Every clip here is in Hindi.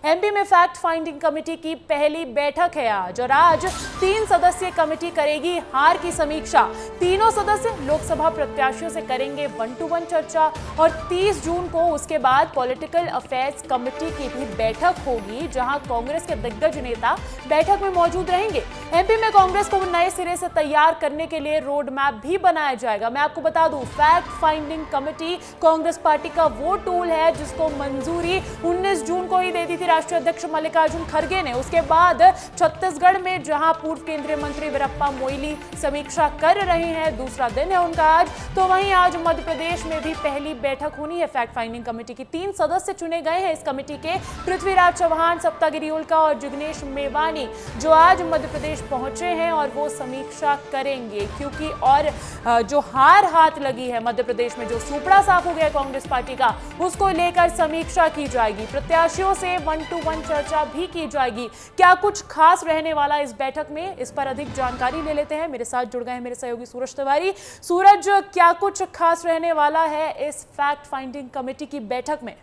एमपी में फैक्ट फाइंडिंग कमेटी की पहली बैठक है आज, और आज 3 सदस्यीय कमेटी करेगी हार की समीक्षा। तीनों सदस्य लोकसभा प्रत्याशियों से करेंगे 1-to-1 चर्चा, और 30 जून को उसके बाद पॉलिटिकल अफेयर्स कमेटी की भी बैठक होगी, जहां कांग्रेस के दिग्गज नेता बैठक में मौजूद रहेंगे। एमपी में कांग्रेस को नए सिरे से तैयार करने के लिए रोड मैप भी बनाया जाएगा। मैं आपको बता दूं, fact finding committee Congress party का वो टूल है जिसको मंजूरी 19 जून को ही दे दी थी राष्ट्रीय अध्यक्ष मल्लिकार्जुन खड़गे ने। उसके बाद छत्तीसगढ़ में जहां पूर्व केंद्रीय मंत्री वीरप्पा मोइली समीक्षा कर रहे हैं, दूसरा दिन है उनका आज, तो वहीं आज मध्य प्रदेश में भी पहली बैठक होनी है फैक्ट फाइंडिंग कमेटी की। 3 सदस्य चुने गए हैं इस कमेटी के, पृथ्वीराज चौहान, सप्तागिरी उल्का और जिग्नेश मेवानी, जो आज मध्य प्रदेश पहुंचे हैं और वो समीक्षा करेंगे। क्योंकि और जो हार हाथ लगी है मध्य प्रदेश में, जो सुपड़ा साफ हो गया कांग्रेस पार्टी का, उसको लेकर समीक्षा की जाएगी। प्रत्याशियों से 1-to-1 चर्चा भी की जाएगी। क्या कुछ खास रहने वाला इस बैठक में, इस पर अधिक जानकारी ले लेते हैं। मेरे साथ जुड़ गए हैं मेरे सहयोगी सूरज तिवारी। सूरज, क्या कुछ खास रहने वाला है इस फैक्ट फाइंडिंग कमेटी की बैठक में?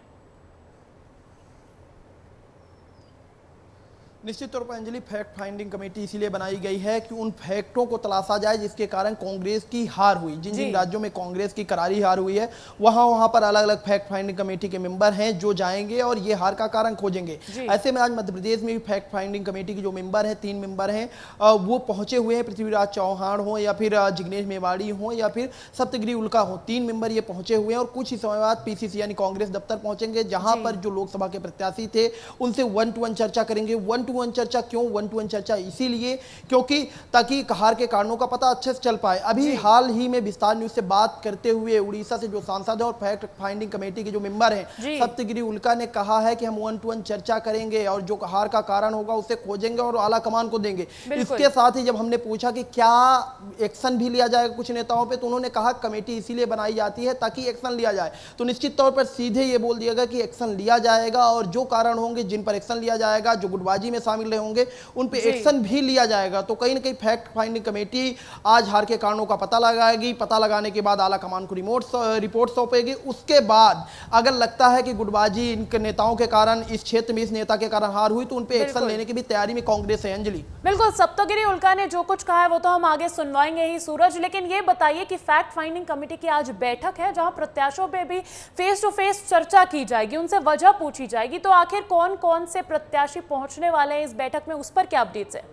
निश्चित तौर पर अंजलि, फैक्ट फाइंडिंग कमेटी इसीलिए बनाई गई है कि उन फैक्टों को तलाशा जाए जिसके कारण कांग्रेस की हार हुई। जिन जिन राज्यों में कांग्रेस की करारी हार हुई है, वहां पर अलग अलग फैक्ट फाइंडिंग कमेटी के मेंबर हैं जो जाएंगे और ये हार का कारण खोजेंगे। ऐसे में आज मध्य प्रदेश में भी फैक्ट फाइंडिंग कमेटी के जो मेंबर हैं, 3 मेंबर हैं, वो पहुंचे हुए हैं। पृथ्वीराज चौहान हो या फिर जिग्नेश मेवाड़ी हो या फिर सप्तगिरी उल्का हो, 3 मेंबर ये पहुंचे हुए हैं और कुछ ही समय बाद पीसीसी यानी कांग्रेस दफ्तर पहुंचेंगे, जहां पर जो लोकसभा के प्रत्याशी थे उनसे 1-to-1 चर्चा करेंगे। 1-to-1 चर्चा क्यों? 1-to-1 चर्चा इसीलिए क्योंकि ताकि हार के कारणों का पता अच्छे से चल पाए। अभी हाल ही में विस्तार न्यूज से बात करते हुए उड़ीसा से जो सांसद है और फैक्ट फाइंडिंग कमेटी के जो मेंबर हैं, सप्तगिरी उल्का ने कहा है कि हम 1-to-1 चर्चा करेंगे और जो हार का कारण होगा उसे खोजेंगे और आला कमान को देंगे। इसके साथ ही जब हमने पूछा कि क्या एक्शन भी लिया जाएगा कुछ नेताओं पर, तो उन्होंने कहा कमेटी इसीलिए बनाई जाती है ताकि एक्शन लिया जाए। तो निश्चित तौर पर सीधे ये बोल दिया गया कि एक्शन लिया जाएगा और जो कारण होंगे, जिन पर एक्शन लिया जाएगा, जो गुटबाजी में शामिल रहे होंगे, उन पे एक्शन भी लिया जाएगा। तो कहीं ना कहीं फैक्ट फाइंडिंग कमेटी आज हार के कारणों का पता लगाएगी। पता लगाने के बाद आला कमान को रिपोर्ट सौंपेगी। उसके बाद अगर लगता है कि गुटबाजी इन नेताओं के कारण, इस क्षेत्र में इस नेता के कारण हार हुई, तो उन पे एक्शन लेने की भी तैयारी में कांग्रेस है। अंजलि, बिल्कुल, सप्तगिरी उल्का ने जो कुछ कहा है वो तो हम आगे सुनवाएंगे ही सूरज, लेकिन ये बताइए कि फैक्ट फाइंडिंग कमेटी की आज बैठक है जहां प्रत्याशियों पे भी फेस टू फेस चर्चा की जाएगी, उनसे वजह पूछी जाएगी, तो आखिर कौन कौन से प्रत्याशी पहुंचने वाले हैं इस बैठक में, उस पर क्या अपडेट्स है?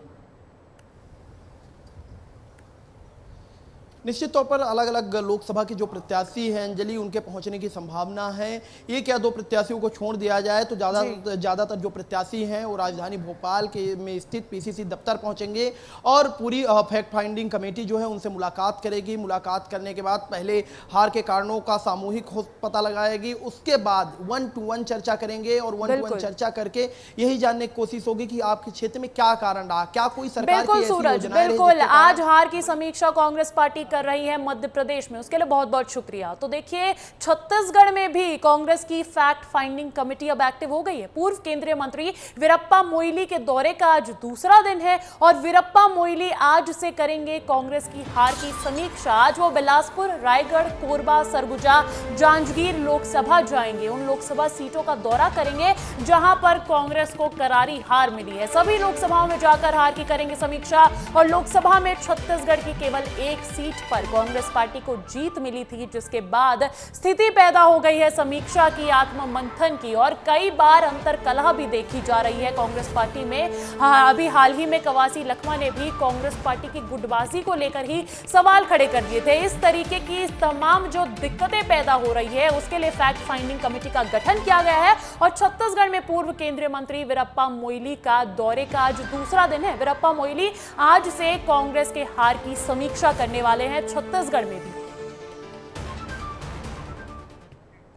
निश्चित तौर पर अलग अलग लोकसभा के जो प्रत्याशी हैं अंजलि, उनके पहुंचने की संभावना है। एक या 2 प्रत्याशियों को छोड़ दिया जाए तो ज़्यादातर जो प्रत्याशी हैं वो राजधानी भोपाल के में स्थित पीसीसी दफ्तर पहुंचेंगे और पूरी फैक्ट फाइंडिंग कमेटी जो है उनसे मुलाकात करेगी। मुलाकात करने के बाद पहले हार के कारणों का सामूहिक पता लगाएगी, उसके बाद 1-to-1 चर्चा करेंगे और 1-to-1 चर्चा करके यही जानने की कोशिश होगी कि आपके क्षेत्र में क्या कारण रहा, क्या कोई सरकार की ऐसी योजना है। बिल्कुल, आज हार की समीक्षा कांग्रेस पार्टी कर रही है मध्य प्रदेश में, उसके लिए बहुत बहुत शुक्रिया। तो देखिए, छत्तीसगढ़ में भी कांग्रेस की फैक्ट फाइंडिंग कमेटी अब एक्टिव हो गई है। पूर्व केंद्रीय मंत्री वीरप्पा मोइली के दौरे का आज दूसरा दिन है और वीरप्पा मोइली आज से करेंगे कांग्रेस की हार की समीक्षा। आज वो बिलासपुर, रायगढ़, कोरबा, सरगुजा, जांजगीर लोकसभा जाएंगे। उन लोकसभा सीटों का दौरा करेंगे जहां पर कांग्रेस को करारी हार मिली है। सभी लोकसभाओं में जाकर हार की करेंगे समीक्षा और लोकसभा में छत्तीसगढ़ की केवल एक सीट पर कांग्रेस पार्टी को जीत मिली थी, जिसके बाद स्थिति पैदा हो गई है समीक्षा की, आत्ममंथन की, और कई बार अंतरकलह भी देखी जा रही है कांग्रेस पार्टी में। अभी हाल ही में कवासी लखमा ने भी कांग्रेस पार्टी की गुटबाजी को लेकर ही सवाल खड़े कर दिए थे। इस तरीके की तमाम जो दिक्कतें पैदा हो रही है उसके लिए फैक्ट फाइंडिंग कमेटी का गठन किया गया है और छत्तीसगढ़ में पूर्व केंद्रीय मंत्री वीरप्पा मोइली का दौरे का आज दूसरा दिन है। वीरप्पा मोइली आज से कांग्रेस के हार की समीक्षा करने वाले हैं छत्तीसगढ़ में भी।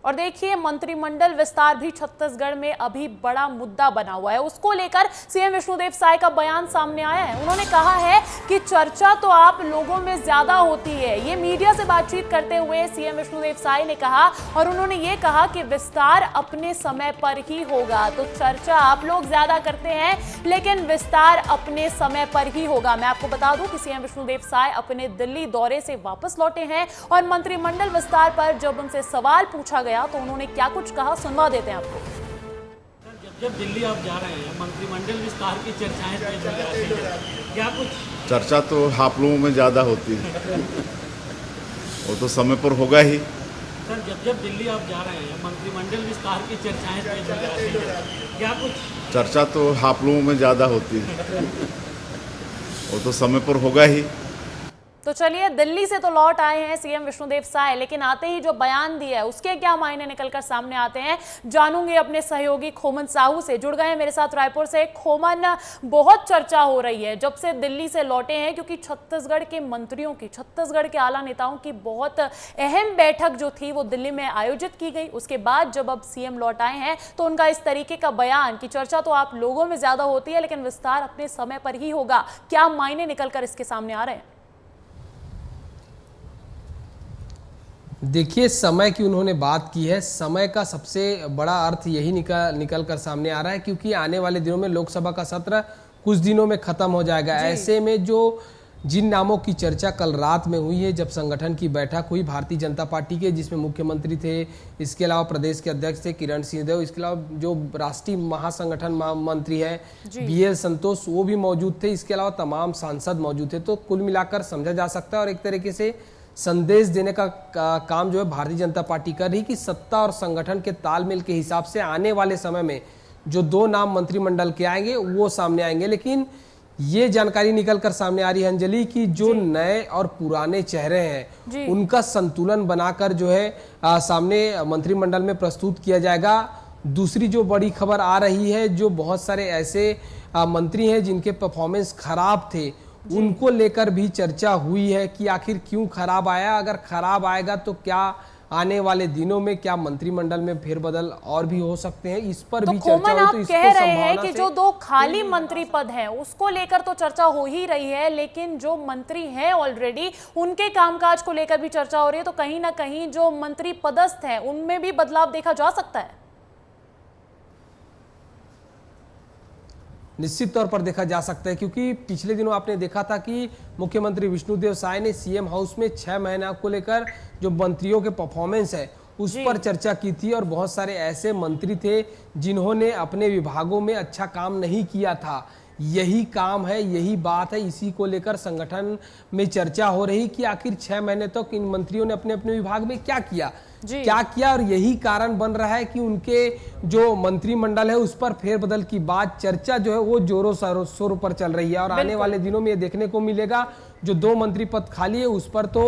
और देखिए, मंत्रिमंडल विस्तार भी छत्तीसगढ़ में अभी बड़ा मुद्दा बना हुआ है। उसको लेकर सीएम विष्णुदेव साय का बयान सामने आया है। उन्होंने कहा है कि चर्चा तो आप लोगों में ज्यादा होती है। ये मीडिया से बातचीत करते हुए सीएम विष्णुदेव साय ने कहा और उन्होंने ये कहा कि विस्तार अपने समय पर ही होगा। तो चर्चा आप लोग ज्यादा करते हैं लेकिन विस्तार अपने समय पर ही होगा। मैं आपको बता दूं कि सीएम विष्णुदेव साय अपने दिल्ली दौरे से वापस लौटे हैं और मंत्रिमंडल विस्तार पर जब उनसे सवाल पूछा गया तो उन्होंने क्या कुछ कहा, सुनवा देते हैं आपको। जब दिल्ली आप जा रहे हैं, मंत्रिमंडल विस्तार की चर्चाएं तेज हो जाती हैं, क्या कुछ चर्चा तो आप लोगों में ज़्यादा होती है, वो तो समय पर होगा ही। सर जब दिल्ली आप जा रहे हैं, मंत्रिमंडल विस्तार की चर्चाएं तेज हो जाती हैं, क्या कुछ चर्चा तो आप लोगों में ज़्यादा होती है, वो तो समय पर होगा ही। तो चलिए, दिल्ली से तो लौट आए हैं सीएम विष्णुदेव साय, लेकिन आते ही जो बयान दिया है उसके क्या मायने निकलकर सामने आते हैं, जानूंगे अपने सहयोगी खोमन साहू से। जुड़ गए हैं मेरे साथ रायपुर से। खोमन, बहुत चर्चा हो रही है जब से दिल्ली से लौटे हैं, क्योंकि छत्तीसगढ़ के मंत्रियों की, छत्तीसगढ़ के आला नेताओं की बहुत अहम बैठक जो थी वो दिल्ली में आयोजित की गई। उसके बाद जब अब सीएम लौट आए हैं तो उनका इस तरीके का बयान कि चर्चा तो आप लोगों में ज्यादा होती है लेकिन विस्तार अपने समय पर ही होगा, क्या मायने निकलकर इसके सामने आ रहे हैं? देखिए, समय की उन्होंने बात की है। समय का सबसे बड़ा अर्थ यही निकल कर सामने आ रहा है, क्योंकि आने वाले दिनों में लोकसभा का सत्र कुछ दिनों में खत्म हो जाएगा। ऐसे में जो जिन नामों की चर्चा कल रात में हुई है, जब संगठन की बैठक हुई भारतीय जनता पार्टी के, जिसमें मुख्यमंत्री थे, इसके अलावा प्रदेश के अध्यक्ष थे किरण सिंहदेव, इसके अलावा जो राष्ट्रीय महासंगठन मंत्री है BL संतोष, वो भी मौजूद थे, इसके अलावा तमाम सांसद मौजूद थे। तो कुल मिलाकर समझा जा सकता है और एक तरीके से संदेश देने का काम जो है भारतीय जनता पार्टी कर रही कि सत्ता और संगठन के तालमेल के हिसाब से आने वाले समय में जो 2 नाम मंत्रिमंडल के आएंगे वो सामने आएंगे। लेकिन ये जानकारी निकलकर सामने आ रही है अंजलि कि जो नए और पुराने चेहरे हैं उनका संतुलन बनाकर जो है सामने मंत्रिमंडल में प्रस्तुत किया जाएगा। दूसरी जो बड़ी खबर आ रही है, जो बहुत सारे ऐसे मंत्री हैं जिनके परफॉर्मेंस खराब थे, उनको लेकर भी चर्चा हुई है कि आखिर क्यों खराब आया, अगर खराब आएगा तो क्या आने वाले दिनों में क्या मंत्रिमंडल में फेरबदल और भी हो सकते हैं, इस पर भी चर्चा खोमन, आप तो कह रहे हैं कि जो 2 खाली मंत्री पद हैं उसको लेकर तो चर्चा हो ही रही है, लेकिन जो मंत्री हैं ऑलरेडी उनके कामकाज को लेकर भी चर्चा हो रही है। तो कहीं ना कहीं जो मंत्री पदस्थ हैं उनमें भी बदलाव देखा जा सकता है। निश्चित तौर पर देखा जा सकता है, क्योंकि पिछले दिनों आपने देखा था कि मुख्यमंत्री विष्णुदेव साय ने सीएम हाउस में 6 महीना को लेकर जो मंत्रियों के परफॉर्मेंस है उस पर चर्चा की थी, और बहुत सारे ऐसे मंत्री थे जिन्होंने अपने विभागों में अच्छा काम नहीं किया था। यही काम है, यही बात है, इसी को लेकर संगठन में चर्चा हो रही कि आखिर 6 महीने तक इन मंत्रियों ने अपने अपने विभाग में क्या किया, और यही कारण बन रहा है कि उनके जो मंत्रिमंडल है उस पर फेरबदल की बात, चर्चा जो है वो जोरों शोरों पर चल रही है। और आने वाले दिनों में ये देखने को मिलेगा जो 2 मंत्री पद खाली है उस पर तो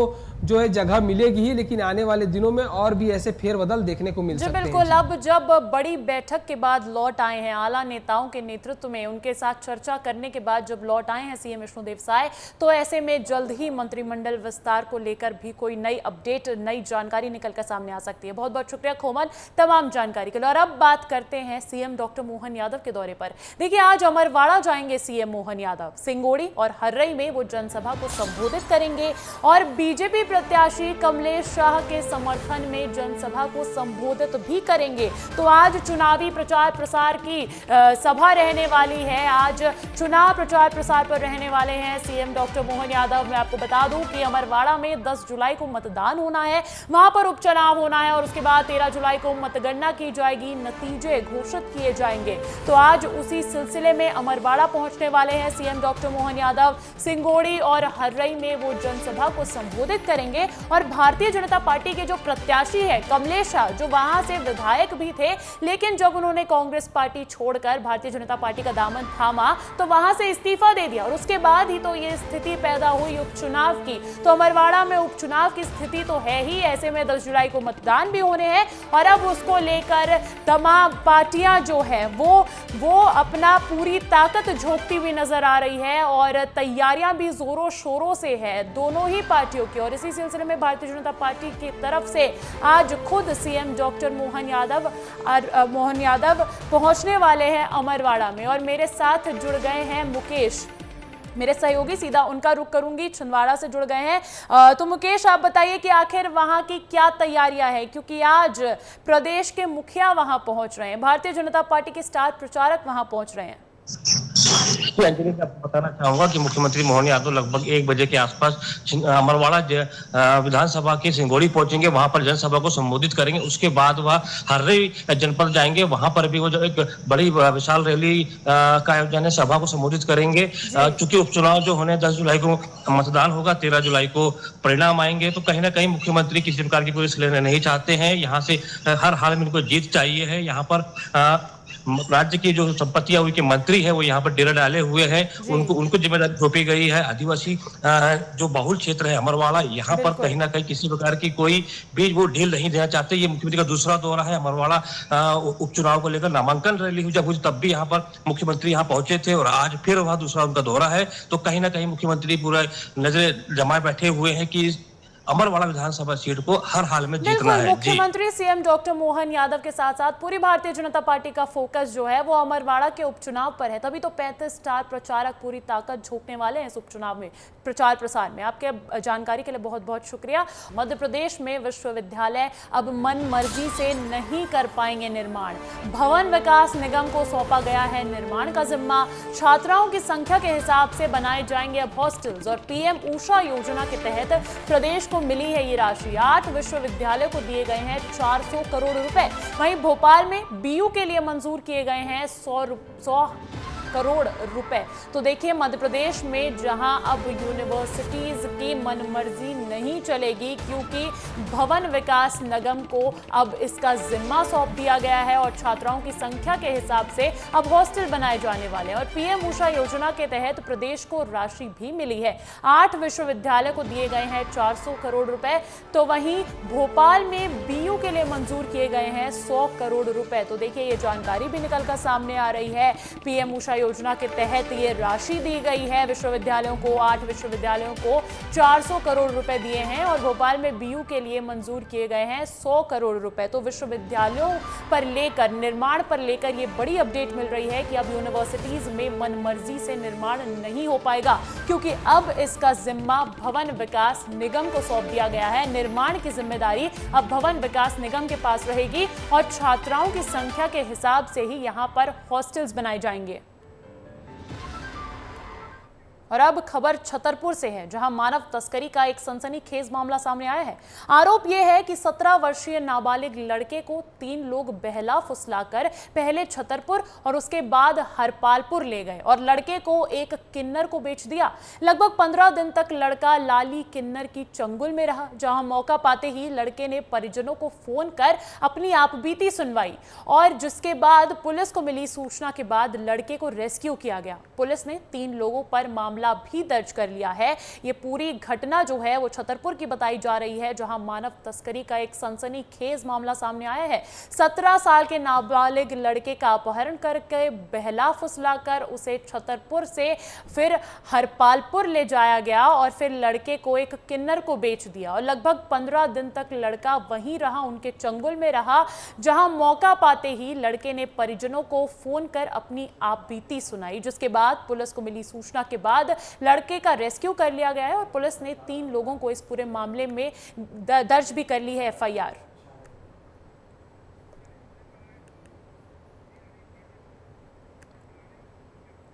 जो है जगह मिलेगी ही, लेकिन आने वाले दिनों में और भी ऐसे फेरबदल देखने को मिल सकते हैं। बिल्कुल, अब जब बड़ी बैठक के बाद लौट आए हैं आला नेताओं के नेतृत्व में, उनके साथ चर्चा करने के बाद जब लौट आए हैं सीएम विष्णुदेव साय, तो ऐसे में जल्द ही मंत्रिमंडल विस्तार को लेकर भी कोई नई अपडेट, नई जानकारी निकलकर सामने आ सकती है। बहुत बहुत शुक्रिया खोमन तमाम जानकारी के लिए। और अब बात करते हैं सीएम डॉक्टर मोहन यादव के दौरे पर। देखिए, आज अमरवाड़ा जाएंगे सीएम मोहन यादव, सिंगोड़ी और हर्रई में वो जनसभा को संबोधित करेंगे और बीजेपी प्रत्याशी कमलेश शाह के समर्थन में जनसभा को संबोधित भी करेंगे। तो आज चुनावी प्रचार प्रसार की सभा रहने वाली है। आज चुनाव प्रचार प्रसार पर रहने वाले हैं सीएम डॉक्टर मोहन यादव। मैं आपको बता दूं कि अमरवाड़ा में 10 जुलाई को मतदान होना है, वहां पर उपचुनाव होना है और उसके बाद 13 जुलाई को मतगणना की जाएगी, नतीजे घोषित किए जाएंगे। तो आज उसी सिलसिले में अमरवाड़ा पहुंचने वाले हैं सीएम डॉक्टर मोहन यादव। सिंगोड़ी और हर्रई में वो जनसभा को संबोधित करेंगे और भारतीय जनता पार्टी के जो प्रत्याशी है कमलेश शाह, जो वहां से विधायक भी थे, लेकिन जब उन्होंने कांग्रेस पार्टी छोड़कर भारतीय जनता पार्टी का दामन थामा तो वहां से इस्तीफा दे दिया और उसके बाद ही तो ये स्थिति पैदा हुई उपचुनाव की। तो अमरवाड़ा में उपचुनाव की स्थिति तो है ही, ऐसे में 10 जुलाई को मतदान भी होने हैं और अब उसको लेकर तमाम पार्टियां जो है वो अपना पूरी ताकत झोंकती हुई नजर आ रही है और तैयारियां भी जोरों शोरों से है दोनों ही पार्टियों की। और इसी सिलसिले में भारतीय जनता पार्टी की तरफ से आज खुद सीएम डॉक्टर मोहन यादव पहुंचने वाले हैं अमरवाड़ा में और मेरे साथ जुड़ गए हैं मुकेश, मेरे सहयोगी, सीधा उनका रुख करूंगी, छिंदवाड़ा से जुड़ गए हैं। तो मुकेश, आप बताइए कि आखिर वहां की क्या तैयारियां हैं, क्योंकि आज प्रदेश के मुखिया वहां पहुंच रहे हैं, भारतीय जनता पार्टी के स्टार प्रचारक वहां पहुंच रहे हैं। अंजलि जी, आपको बताना चाहूंगा कि मुख्यमंत्री मोहन यादव लगभग 1 बजे के आसपास अमरवाड़ा विधानसभा के सिंगोड़ी पहुंचेंगे, वहां पर जनसभा को संबोधित करेंगे। उसके बाद वह हर्री जनपद जाएंगे, वहां पर भी वो जो एक बड़ी विशाल रैली का आयोजन है, सभा को संबोधित करेंगे। चूंकि उपचुनाव जो होने 10 जुलाई को मतदान होगा, 13 जुलाई को परिणाम आएंगे, तो कहीं ना कहीं मुख्यमंत्री किसी प्रकार की पुलिस लेना नहीं चाहते हैं। यहाँ से हर हाल में इनको जीत चाहिए है। यहाँ पर राज्य की जो संपत्तियां उनके मंत्री है वो यहाँ पर डेरा डाले हुए हैं, उनको जिम्मेदारी सौंपी गई है। आदिवासी जो बहुल क्षेत्र है अमरवाड़ा, यहाँ पर कहीं ना कहीं किसी प्रकार की कोई भी वो ढील नहीं देना चाहते। ये मुख्यमंत्री का दूसरा दौरा है अमरवाड़ा उपचुनाव को लेकर। नामांकन रैली हुई जब हुई तब भी यहाँ पर मुख्यमंत्री यहाँ पहुंचे थे और आज फिर वह दूसरा उनका दौरा है। तो कहीं ना कहीं मुख्यमंत्री पूरा नजरें जमाए बैठे हुए हैं कि अमरवाड़ा विधानसभा सीट को हर हाल में जीतना है। मुख्यमंत्री सीएम डॉक्टर मोहन यादव के साथ साथ पूरी भारतीय जनता पार्टी का फोकस जो है वो अमरवाड़ा के उपचुनाव पर है। तभी तो 35 स्टार प्रचारक पूरी ताकत झोंकने वाले हैं इस उपचुनाव में, प्रचार प्रसार में। आपके जानकारी के लिए बहुत बहुत शुक्रिया। मध्य प्रदेश में विश्वविद्यालय अब मन मर्जी से नहीं कर पाएंगे निर्माण। भवन विकास निगम को सौंपा गया है निर्माण का जिम्मा। छात्राओं की संख्या के हिसाब से बनाए जाएंगे अब हॉस्टल्स और पीएम ऊषा योजना के तहत प्रदेश को मिली है ये राशि। 8 विश्वविद्यालय को दिए गए हैं 400 करोड़ रुपए। वहीं भोपाल में बीयू के लिए मंजूर किए गए हैं 100 करोड़ रुपए। तो देखिए मध्य प्रदेश में जहां अब यूनिवर्सिटीज की मनमर्जी नहीं चलेगी, क्योंकि भवन विकास निगम को अब इसका जिम्मा सौंप दिया गया है और छात्राओं की संख्या के हिसाब से अब हॉस्टल बनाए जाने वाले हैं। और पीएम ऊषा योजना के तहत प्रदेश को राशि भी मिली है। 8 विश्वविद्यालय को दिए गए हैं 400 करोड़ रुपए। तो वहीं भोपाल में बीयू के लिए मंजूर किए गए हैं 100 करोड़ रुपए। तो देखिए ये जानकारी भी निकलकर सामने आ रही है। पीएम ऊषा योजना के तहत ये राशि दी गई है विश्वविद्यालयों को। 8 विश्वविद्यालयों को 400 करोड़ रुपए दिए हैं और भोपाल में बीयू के लिए मंजूर किए गए हैं 100 करोड़ रुपए। तो विश्वविद्यालयों पर लेकर, निर्माण पर लेकर ये बड़ी अपडेट मिल रही है कि अब यूनिवर्सिटीज में मनमर्जी से निर्माण नहीं हो पाएगा, क्योंकि अब इसका जिम्मा भवन विकास निगम को सौंप दिया गया है। निर्माण की जिम्मेदारी अब भवन विकास निगम के पास रहेगी और छात्राओं की संख्या के हिसाब से ही यहां पर हॉस्टल्स बनाए जाएंगे। और अब खबर छतरपुर से है, जहां मानव तस्करी का एक सनसनीखेज मामला सामने आया है। आरोप यह है कि 17 वर्षीय नाबालिग लड़के को 3 लोग बहला फुसलाकर पहले छतरपुर और उसके बाद हरपालपुर ले गए और लड़के को एक किन्नर को बेच दिया। लगभग 15 दिन तक लड़का लाली किन्नर की चंगुल में रहा, जहां मौका पाते ही लड़के ने परिजनों को फोन कर अपनी आपबीती सुनवाई और जिसके बाद पुलिस को मिली सूचना के बाद लड़के को रेस्क्यू किया गया। पुलिस ने 3 लोगों पर मामला भी दर्ज कर लिया है। ये पूरी घटना जो है वो छतरपुर की बताई जा रही है, जहां मानव तस्करी का एक सनसनीखेज मामला सामने आया है। 17 साल के नाबालिग लड़के का अपहरण करके बहला फुसलाकर उसे छतरपुर से फिर हरपालपुर ले जाया गया और फिर लड़के को एक किन्नर को बेच दिया और लगभग 15 दिन तक लड़का वहीं रहा, उनके चंगुल में रहा, जहां मौका पाते ही लड़के ने परिजनों को फोन कर अपनी आपबीती सुनाई, जिसके बाद पुलिस को मिली सूचना के बाद लड़के का रेस्क्यू कर लिया गया है और पुलिस ने 3 लोगों को इस पूरे मामले में दर्ज भी कर ली है एफआईआर।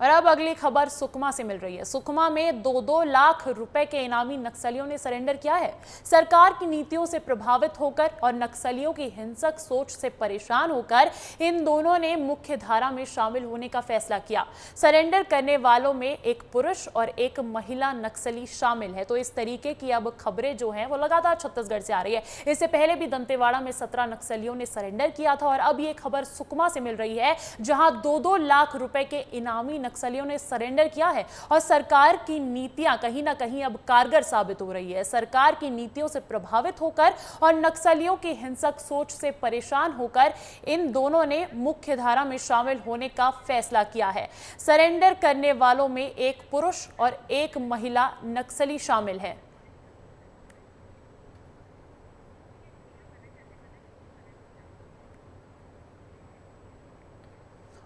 और अब अगली खबर सुकमा से मिल रही है। सुकमा में 2-2 लाख रुपए के इनामी नक्सलियों ने सरेंडर किया है। सरकार की नीतियों से प्रभावित होकर और नक्सलियों की हिंसक सोच से परेशान होकर इन दोनों ने मुख्य धारा में शामिल होने का फैसला किया। सरेंडर करने वालों में एक पुरुष और एक महिला नक्सली शामिल है। तो इस तरीके की अब खबरें जो हैं वो लगातार छत्तीसगढ़ से आ रही है। इससे पहले भी दंतेवाड़ा में 17 नक्सलियों ने सरेंडर किया था और अब ये खबर सुकमा से मिल रही है, जहां 2-2 लाख रुपए के इनामी नक्सलियों ने सरेंडर किया है। और सरकार की नीतियां कहीं ना कहीं अब कारगर साबित हो रही है। सरकार की नीतियों से प्रभावित होकर और नक्सलियों की हिंसक सोच से परेशान होकर इन दोनों ने मुख्य धारा में शामिल होने का फैसला किया है। सरेंडर करने वालों में एक पुरुष और एक महिला नक्सली शामिल है।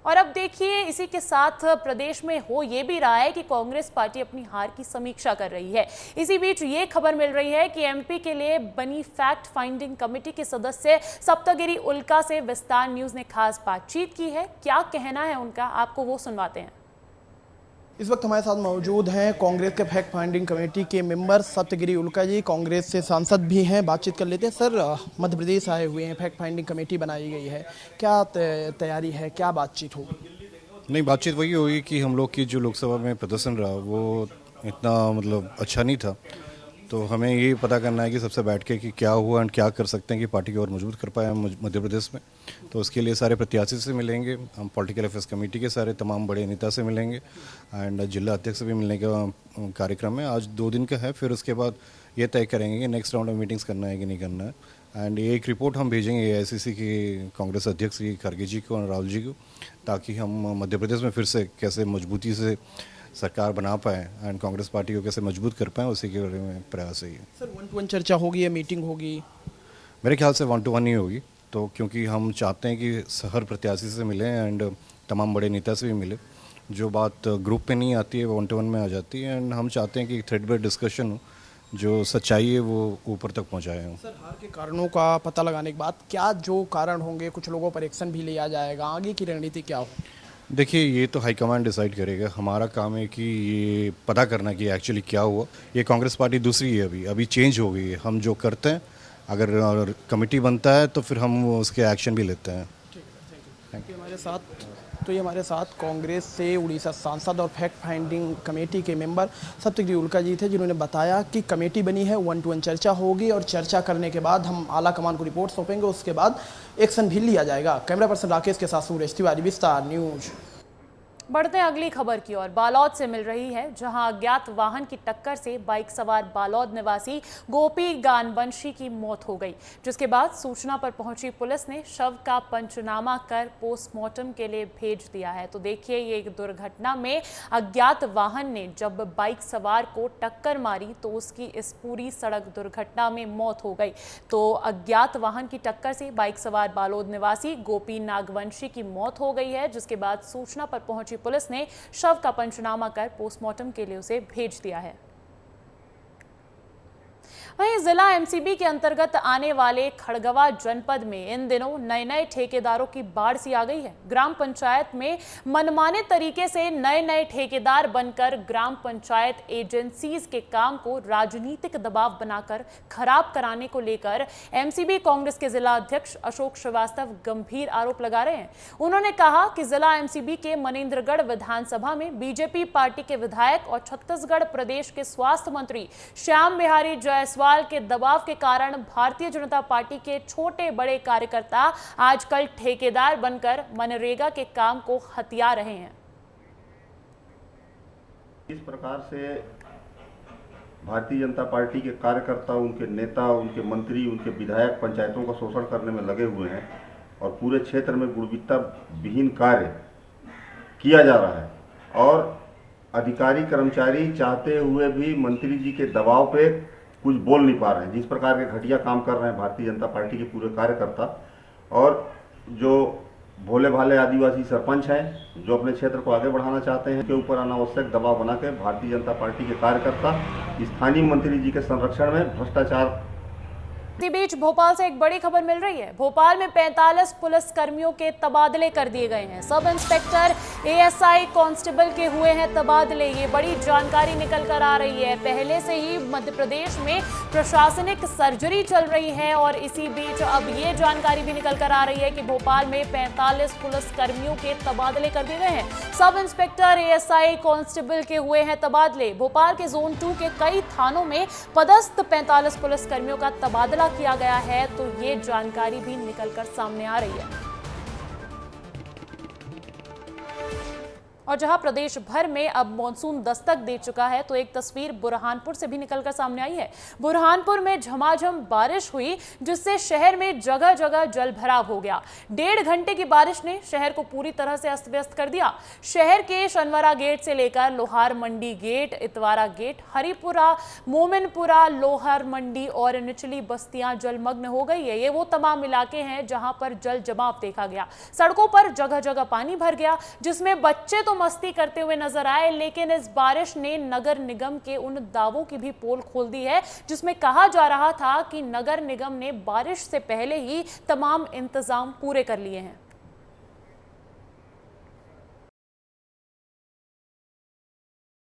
और अब देखिए इसी के साथ प्रदेश में हो ये भी रहा है कि कांग्रेस पार्टी अपनी हार की समीक्षा कर रही है। इसी बीच ये खबर मिल रही है कि एमपी के लिए बनी फैक्ट फाइंडिंग कमेटी के सदस्य सप्तगिरी उल्का से विस्तार न्यूज ने खास बातचीत की है। क्या कहना है उनका, आपको वो सुनवाते हैं। इस वक्त हमारे साथ मौजूद हैं कांग्रेस के फैक्ट फाइंडिंग कमेटी के मेंबर सप्तगिरी उल्का जी, कांग्रेस से सांसद भी हैं। बातचीत कर लेते हैं। सर, मध्य प्रदेश आए हुए हैं, फैक्ट फाइंडिंग कमेटी बनाई गई है, क्या तैयारी है, क्या बातचीत होगी? नहीं, बातचीत वही होगी कि हम लोग की जो लोकसभा में प्रदर्शन रहा वो इतना मतलब अच्छा नहीं था, तो हमें ये पता करना है कि सबसे बैठ के कि क्या हुआ एंड क्या कर सकते हैं कि पार्टी को और मजबूत कर पाए मध्य प्रदेश में। तो उसके लिए सारे प्रत्याशी से मिलेंगे, हम पॉलिटिकल अफेयर्स कमेटी के सारे तमाम बड़े नेता से मिलेंगे एंड जिला अध्यक्ष से भी मिलने का कार्यक्रम है। आज 2 दिन का है, फिर उसके बाद ये तय करेंगे कि नेक्स्ट राउंड में मीटिंग्स करना है कि नहीं करना है। एंड ये एक रिपोर्ट हम भेजेंगे AICC के कांग्रेस अध्यक्ष खड़गे जी को और राहुल जी को, ताकि हम मध्य प्रदेश में फिर से कैसे मजबूती से सरकार बना पाए एंड कांग्रेस पार्टी को कैसे मजबूत कर पाए, उसी के बारे में प्रयास है। सर, 1-to-1 चर्चा होगी या मीटिंग होगी? मेरे ख्याल से 1-to-1 ही होगी, तो क्योंकि हम चाहते हैं कि हर प्रत्याशी से मिलें एंड तमाम बड़े नेता से भी मिले। जो बात ग्रुप पे नहीं आती है वो 1-to-1 में आ जाती है एंड हम चाहते हैं कि थ्रेड बेस्ड डिस्कशन हो, जो सच्चाई है वो ऊपर तक पहुँचाए हों। सर, हार के कारणों का पता लगाने के बाद क्या जो कारण होंगे, कुछ लोगों पर एक्शन भी लिया जाएगा, आगे की रणनीति क्या हो? देखिए, ये तो हाईकमांड डिसाइड करेगा। हमारा काम है कि ये पता करना कि एक्चुअली क्या हुआ। ये कांग्रेस पार्टी दूसरी है, अभी चेंज हो गई है। हम जो करते हैं, अगर कमेटी बनता है तो फिर हम उसके एक्शन भी लेते हैं। Thank you. ये हमारे साथ कांग्रेस से उड़ीसा सांसद और फैक्ट फाइंडिंग कमेटी के मेंबर सप्तगिरी उल्का जी थे, जिन्होंने बताया कि कमेटी बनी है, 1-to-1 चर्चा होगी और चर्चा करने के बाद हम आला कमान को रिपोर्ट सौंपेंगे, उसके बाद एक्शन भी लिया जाएगा। कैमरा पर्सन राकेश के साथ सूरज तिवारी, विस्तार न्यूज। बढ़ते हैं अगली खबर की ओर। बालोद से मिल रही है, जहां अज्ञात वाहन की टक्कर से बाइक सवार बालोद निवासी गोपी गानवंशी की मौत हो गई, जिसके बाद सूचना पर पहुंची पुलिस ने शव का पंचनामा कर पोस्टमार्टम के लिए भेज दिया है। तो देखिए, ये एक दुर्घटना में अज्ञात वाहन ने जब बाइक सवार को टक्कर मारी तो उसकी इस पूरी सड़क दुर्घटना में मौत हो गई। तो अज्ञात वाहन की टक्कर से बाइक सवार बालोद निवासी गोपी नागवंशी की मौत हो गई है, जिसके बाद सूचना पर पहुंची पुलिस ने शव का पंचनामा कर पोस्टमार्टम के लिए उसे भेज दिया है। वहीं जिला एमसीबी के अंतर्गत आने वाले खड़गवा जनपद में इन दिनों नए नए ठेकेदारों की बाढ़ सी आ गई है। ग्राम पंचायत में मनमाने तरीके से नए नए ठेकेदार बनकर ग्राम पंचायत एजेंसीज के काम को राजनीतिक दबाव बनाकर खराब कराने को लेकर एमसीबी कांग्रेस के जिला अध्यक्ष अशोक श्रीवास्तव गंभीर आरोप लगा रहे हैं। उन्होंने कहा कि जिला एमसीबी के मनेंद्रगढ़ विधानसभा में बीजेपी पार्टी के विधायक और छत्तीसगढ़ प्रदेश के स्वास्थ्य मंत्री श्याम बिहारी जायसवाल के दबाव के कारण भारतीय जनता पार्टी के छोटे बड़े कार्यकर्ता आजकल ठेकेदार बनकर मनरेगा के काम को हथिया रहे हैं। इस प्रकार से भारतीय जनता पार्टी के कार्यकर्ता, उनके नेता, उनके मंत्री, उनके विधायक पंचायतों का शोषण करने में लगे हुए हैं और पूरे क्षेत्र में गुणवत्ता विहीन कार्य किया जा रहा है और अधिकारी कर्मचारी चाहते हुए भी मंत्री जी के दबाव पे कुछ बोल नहीं पा रहे हैं। जिस प्रकार के घटिया काम कर रहे हैं भारतीय जनता पार्टी के पूरे कार्यकर्ता और जो भोले भाले आदिवासी सरपंच हैं, जो अपने क्षेत्र को आगे बढ़ाना चाहते हैं, के ऊपर अनावश्यक दबाव बना के भारतीय जनता पार्टी के कार्यकर्ता स्थानीय मंत्री जी के संरक्षण में भ्रष्टाचार। इसी बीच भोपाल से एक बड़ी खबर मिल रही है। भोपाल में 45 पुलिस कर्मियों के तबादले कर दिए गए हैं। सब इंस्पेक्टर, एएसआई, कांस्टेबल के हुए हैं तबादले। ये बड़ी जानकारी निकल कर आ रही है। पहले से ही मध्य प्रदेश में प्रशासनिक सर्जरी चल रही है और इसी बीच अब ये जानकारी भी निकल कर आ रही है कि भोपाल में 45 पुलिस कर्मियों के तबादले कर दिए गए हैं। सब इंस्पेक्टर, एएसआई, कांस्टेबल के हुए हैं तबादले। भोपाल के जोन 2 के कई थानों में पदस्थ 45 पुलिस कर्मियों का तबादला किया गया है, तो ये जानकारी भी निकलकर सामने आ रही है। और जहां प्रदेश भर में अब मॉनसून दस्तक दे चुका है, तो एक तस्वीर बुरहानपुर से भी निकलकर सामने आई है। बुरहानपुर में झमाझम बारिश हुई, जिससे शहर में जगह जगह जल भराव हो गया। 1.5 घंटे की बारिश ने शहर को पूरी तरह से अस्त व्यस्त कर दिया। शहर के शनवरा गेट से लेकर लोहार मंडी गेट, इतवारा गेट, हरिपुरा, मोमिनपुरा, लोहार मंडी और निचली बस्तियां जलमग्न हो गई है। ये वो तमाम इलाके हैं जहां पर जल जमाव देखा गया। सड़कों पर जगह जगह पानी भर गया, जिसमें बच्चे तो मस्ती करते हुए नजर आए, लेकिन इस बारिश ने नगर निगम के उन दावों की भी पोल खोल दी है जिसमें कहा जा रहा था कि नगर निगम ने बारिश से पहले ही तमाम इंतजाम पूरे कर लिए हैं।